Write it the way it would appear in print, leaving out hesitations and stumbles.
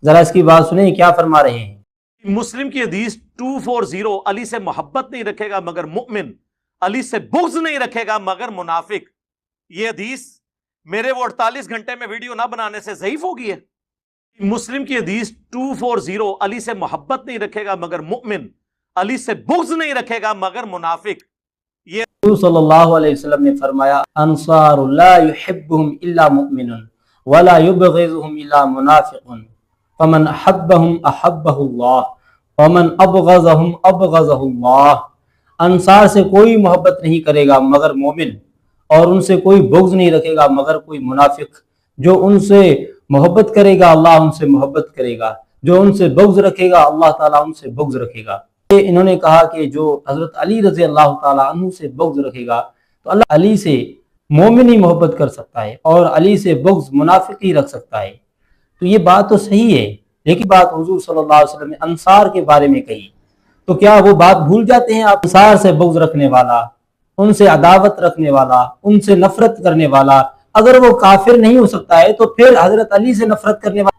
ذرا اس کی بات سنیں کیا فرما رہے ہیں۔ مسلم کی حدیث 240 علی سے محبت نہیں رکھے گا مگر مؤمن، علی سے بغض نہیں رکھے گا مگر منافق۔ یہ حدیث میرے وہ 48 گھنٹے میں ویڈیو نہ بنانے سے ضعیف ہو گئی ہے۔ مسلم کی حدیث 240 علی سے محبت نہیں رکھے گا مگر مؤمن، علی سے بغض نہیں رکھے گا مگر منافق۔ یہ رسول صلی اللہ علیہ وسلم نے فرمایا انصار لا يحبهم الا مؤمن ولا يبغضهم الا منافق فمن احبهم احبه الله ومن ابغضهم ابغضه الله۔ انصار سے کوئی محبت نہیں کرے گا مگر مومن، اور ان سے کوئی بغض نہیں رکھے گا مگر کوئی منافق۔ جو ان سے محبت کرے گا اللہ ان سے محبت کرے گا، جو ان سے بغض رکھے گا اللہ تعالیٰ ان سے بغض رکھے گا۔ انہوں نے کہا کہ جو حضرت علی رضی اللہ تعالیٰ عنہ سے بغض رکھے گا تو اللہ علی سے مومن ہی محبت کر سکتا ہے، اور علی سے بغض منافق ہی رکھ سکتا ہے۔ تو یہ بات تو صحیح ہے، لیکن بات حضور صلی اللہ علیہ وسلم نے انصار کے بارے میں کہی، تو کیا وہ بات بھول جاتے ہیں آپ؟ انصار سے بغض رکھنے والا، ان سے عداوت رکھنے والا، ان سے نفرت کرنے والا، اگر وہ کافر نہیں ہو سکتا ہے تو پھر حضرت علی سے نفرت کرنے والا